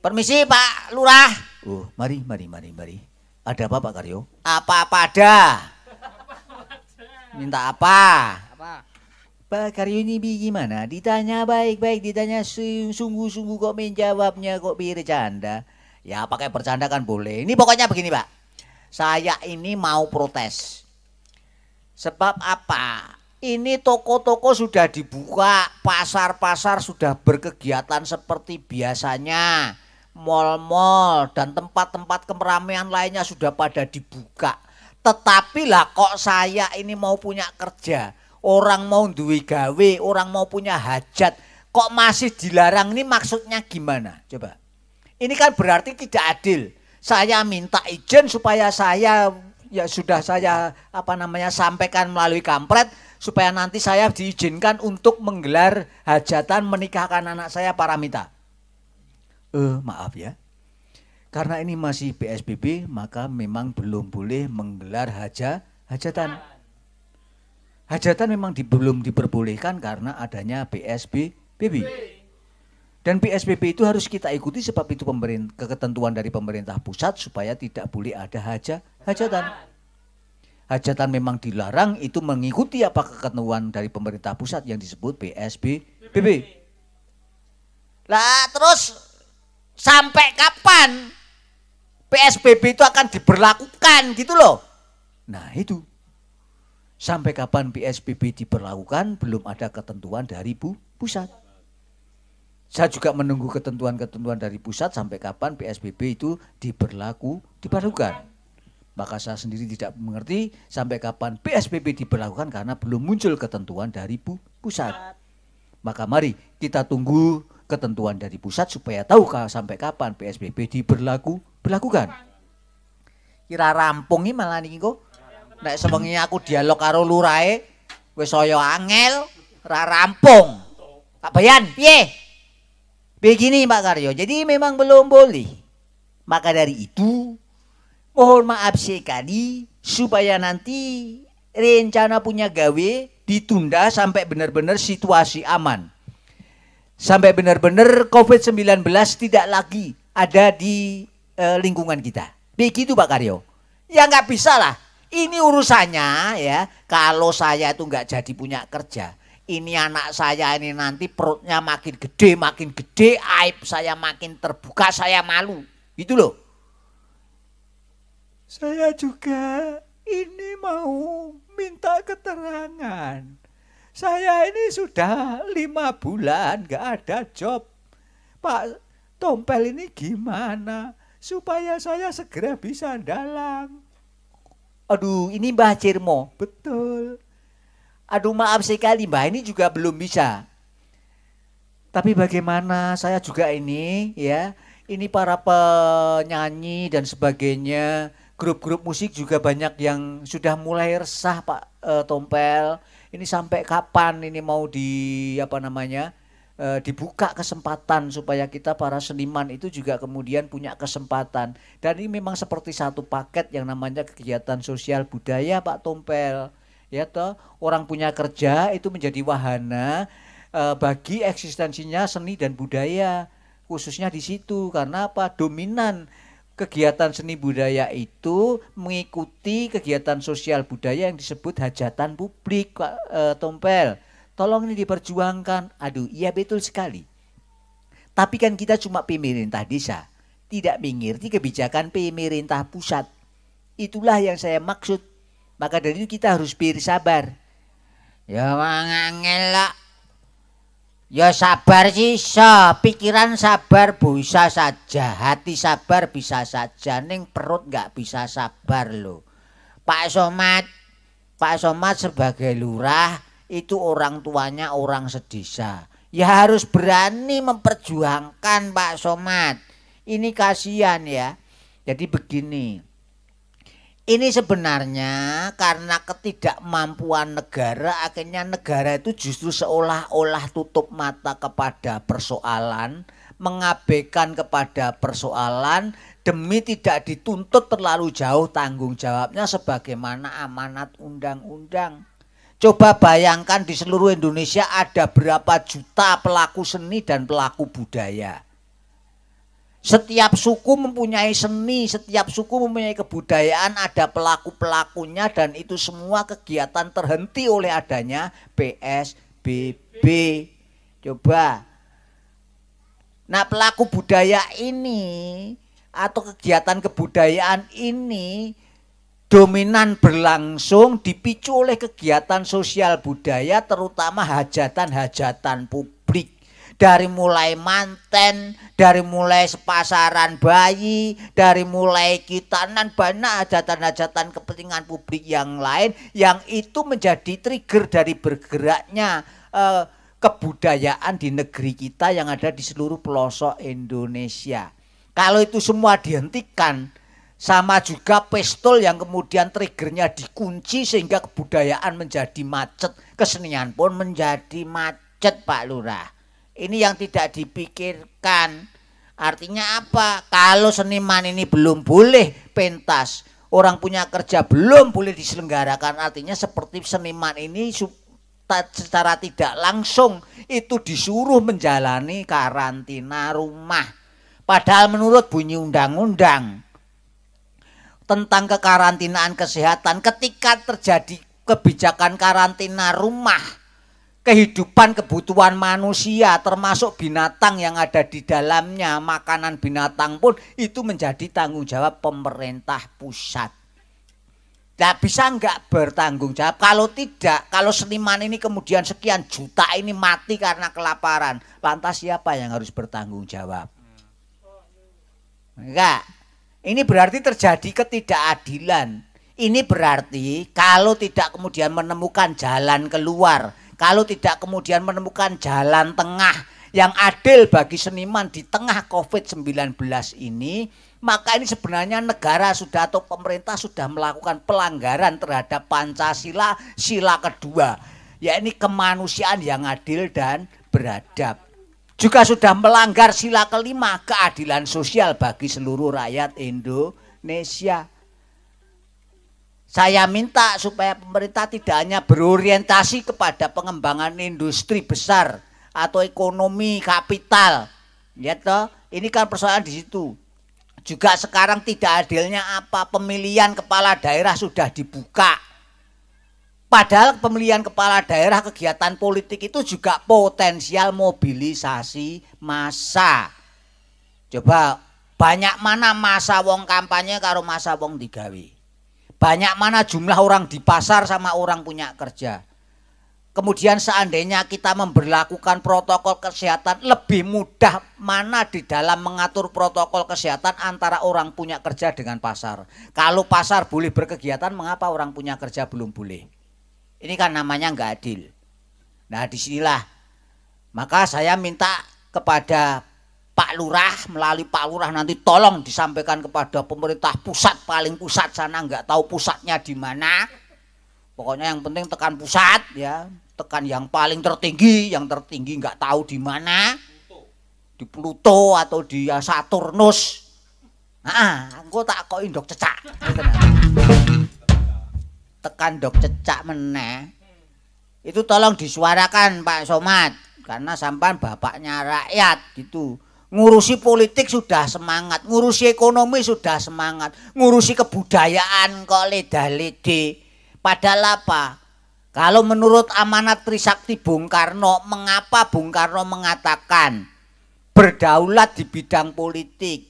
Permisi Pak Lurah. Oh, mari. Ada apa Pak Karyo? Apa-apa ada. Minta apa? Pak Karyo ini gimana? Ditanya baik-baik, ditanya sungguh-sungguh kok menjawabnya kok bercanda. Ya pakai bercanda kan boleh. Ini pokoknya begini Pak. Saya ini mau protes. Sebab apa? Ini toko-toko sudah dibuka, pasar-pasar sudah berkegiatan seperti biasanya. Mal-mal dan tempat-tempat keramaian lainnya sudah pada dibuka. Tetapi lah kok saya ini mau punya kerja, orang mau duwe gawe, orang mau punya hajat, kok masih dilarang, ini maksudnya gimana? Coba. Ini kan berarti tidak adil. Saya minta izin supaya saya sudah saya sampaikan melalui kampret supaya nanti saya diizinkan untuk menggelar hajatan menikahkan anak saya Paramita. Maaf ya. Karena ini masih PSBB, maka memang belum boleh menggelar hajatan. Hajatan memang belum diperbolehkan karena adanya PSBB. Dan PSBB itu harus kita ikuti sebab itu ketentuan dari pemerintah pusat supaya tidak boleh ada hajatan. Hajatan memang dilarang, itu mengikuti apa ketentuan dari pemerintah pusat yang disebut PSBB. Lah terus sampai kapan PSBB itu akan diberlakukan gitu loh? Nah itu. Sampai kapan PSBB diberlakukan belum ada ketentuan dari pusat. Saya juga menunggu ketentuan-ketentuan dari pusat sampai kapan PSBB itu diberlakukan. Maka saya sendiri tidak mengerti sampai kapan PSBB diberlakukan karena belum muncul ketentuan dari pusat. Maka mari kita tunggu ketentuan dari pusat supaya tahu sampai kapan PSBB diberlakukan. Kira rampung iki malah niki kok. Nek sewengi aku dialog karo lurahe wis saya angel ra rampung. Pak Bayan, piye? Begini Pak Karyo, jadi memang belum boleh. Maka dari itu mohon maaf sekali supaya nanti rencana punya gawe ditunda sampai benar-benar situasi aman. Sampai benar-benar COVID-19 tidak lagi ada di lingkungan kita. Begitu Pak Karyo. Ya nggak bisa lah. Ini urusannya ya. Kalau saya itu nggak jadi punya kerja. Ini anak saya ini nanti perutnya makin gede, aib saya makin terbuka, saya malu. Gitu loh. Saya juga ini mau minta keterangan. Saya ini sudah 5 bulan gak ada job. Pak Tompel ini gimana supaya saya segera bisa dalang? Aduh, ini Mbah Cirmo. Betul. Aduh maaf sekali Mbah, ini juga belum bisa. Tapi bagaimana saya juga ini ya, ini para penyanyi dan sebagainya, grup-grup musik juga banyak yang sudah mulai resah Pak Tompel. Ini sampai kapan ini mau dibuka kesempatan supaya kita para seniman itu juga kemudian punya kesempatan. Dan ini memang seperti satu paket yang namanya kegiatan sosial budaya Pak Tompel. Ya toh, orang punya kerja itu menjadi wahana bagi eksistensinya seni dan budaya, khususnya di situ. Karena apa? Dominan kegiatan seni budaya itu mengikuti kegiatan sosial budaya yang disebut hajatan publik Pak Tompel. Tolong ini diperjuangkan. Aduh, iya betul sekali. Tapi kan kita cuma pemerintah desa, tidak mengerti kebijakan pemerintah pusat. Itulah yang saya maksud. Maka dari itu kita harus bersabar. Ya wangangel lah. Ya sabar sih, pikiran sabar bisa saja, hati sabar bisa saja, ning perut nggak bisa sabar loh. Pak Somad sebagai lurah itu orang tuanya orang sedesa. Ya harus berani memperjuangkan Pak Somad. Ini kasihan ya. Jadi begini. Ini sebenarnya karena ketidakmampuan negara, akhirnya negara itu justru seolah-olah tutup mata kepada persoalan, mengabaikan kepada persoalan demi tidak dituntut terlalu jauh tanggung jawabnya sebagaimana amanat undang-undang. Coba bayangkan di seluruh Indonesia ada berapa juta pelaku seni dan pelaku budaya. Setiap suku mempunyai seni, setiap suku mempunyai kebudayaan, ada pelaku-pelakunya dan itu semua kegiatan terhenti oleh adanya PSBB. Coba. Nah, pelaku budaya ini atau kegiatan kebudayaan ini dominan berlangsung dipicu oleh kegiatan sosial budaya terutama hajatan-hajatan publik. Dari mulai manten, dari mulai sepasaran bayi, dari mulai kitanan, banyak hajatan-hajatan kepentingan publik yang lain yang itu menjadi trigger dari bergeraknya kebudayaan di negeri kita yang ada di seluruh pelosok Indonesia. Kalau itu semua dihentikan, sama juga pistol yang kemudian triggernya dikunci sehingga kebudayaan menjadi macet, kesenian pun menjadi macet, Pak Lurah. Ini yang tidak dipikirkan. Artinya apa? Kalau seniman ini belum boleh pentas, orang punya kerja belum boleh diselenggarakan, artinya seperti seniman ini secara tidak langsung itu disuruh menjalani karantina rumah. Padahal menurut bunyi undang-undang tentang kekarantinaan kesehatan, ketika terjadi kebijakan karantina rumah, kehidupan kebutuhan manusia termasuk binatang yang ada di dalamnya, makanan binatang pun itu menjadi tanggung jawab pemerintah pusat. Nah, bisa enggak bertanggung jawab? Kalau tidak, kalau seniman ini kemudian sekian juta ini mati karena kelaparan, lantas siapa yang harus bertanggung jawab? Enggak. Ini berarti terjadi ketidakadilan. Ini berarti kalau tidak kemudian menemukan jalan keluar, kalau tidak kemudian menemukan jalan tengah yang adil bagi seniman di tengah COVID-19 ini, maka ini sebenarnya negara sudah atau pemerintah sudah melakukan pelanggaran terhadap Pancasila sila kedua, yakni kemanusiaan yang adil dan beradab. Juga sudah melanggar sila kelima, keadilan sosial bagi seluruh rakyat Indonesia. Saya minta supaya pemerintah tidak hanya berorientasi kepada pengembangan industri besar atau ekonomi kapital. Ya toh, ini kan persoalan di situ. Juga sekarang tidak adilnya apa, pemilihan kepala daerah sudah dibuka. Padahal pemilihan kepala daerah kegiatan politik itu juga potensial mobilisasi massa. Coba banyak mana massa wong kampanye karo massa wong digawe. Banyak mana jumlah orang di pasar sama orang punya kerja. Kemudian seandainya kita memberlakukan protokol kesehatan, lebih mudah mana di dalam mengatur protokol kesehatan antara orang punya kerja dengan pasar. Kalau pasar boleh berkegiatan, mengapa orang punya kerja belum boleh? Ini kan namanya nggak adil. Nah, disinilah maka saya minta kepada Pak Lurah, melalui Pak Lurah nanti tolong disampaikan kepada pemerintah pusat, paling pusat sana, nggak tahu pusatnya di mana. Pokoknya yang penting tekan pusat ya, tekan yang paling tertinggi, yang tertinggi nggak tahu di mana, di Pluto atau di Saturnus. Engko tak kok indok cecak. Tekan dok cecak meneh. Itu tolong disuarakan Pak Somad, karena sampan bapaknya rakyat gitu. Ngurusi politik sudah semangat, ngurusi ekonomi sudah semangat, ngurusi kebudayaan kok leda-lede. Padahal apa? Kalau menurut amanat Trisakti Bung Karno, mengapa Bung Karno mengatakan berdaulat di bidang politik,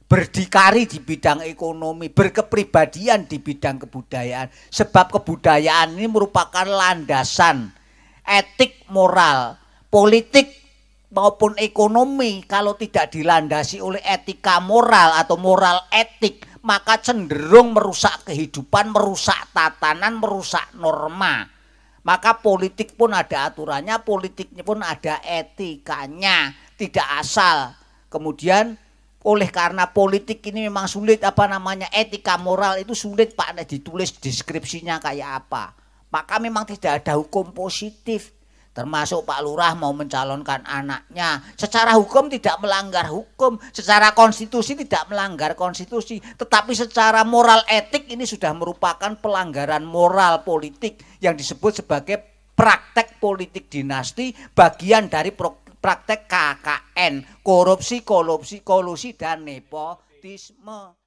berdikari di bidang ekonomi, berkepribadian di bidang kebudayaan? Sebab kebudayaan ini merupakan landasan etik moral, politik maupun ekonomi. Kalau tidak dilandasi oleh etika moral atau moral etik, maka cenderung merusak kehidupan, merusak tatanan, merusak norma. Maka politik pun ada aturannya, politiknya pun ada etikanya, tidak asal. Kemudian oleh karena politik ini memang sulit, etika moral itu sulit Pak, ditulis deskripsinya kayak apa. Maka memang tidak ada hukum positif. Termasuk Pak Lurah mau mencalonkan anaknya, secara hukum tidak melanggar hukum, secara konstitusi tidak melanggar konstitusi, tetapi secara moral etik ini sudah merupakan pelanggaran moral politik yang disebut sebagai praktek politik dinasti, bagian dari praktek KKN, korupsi, kolusi dan nepotisme.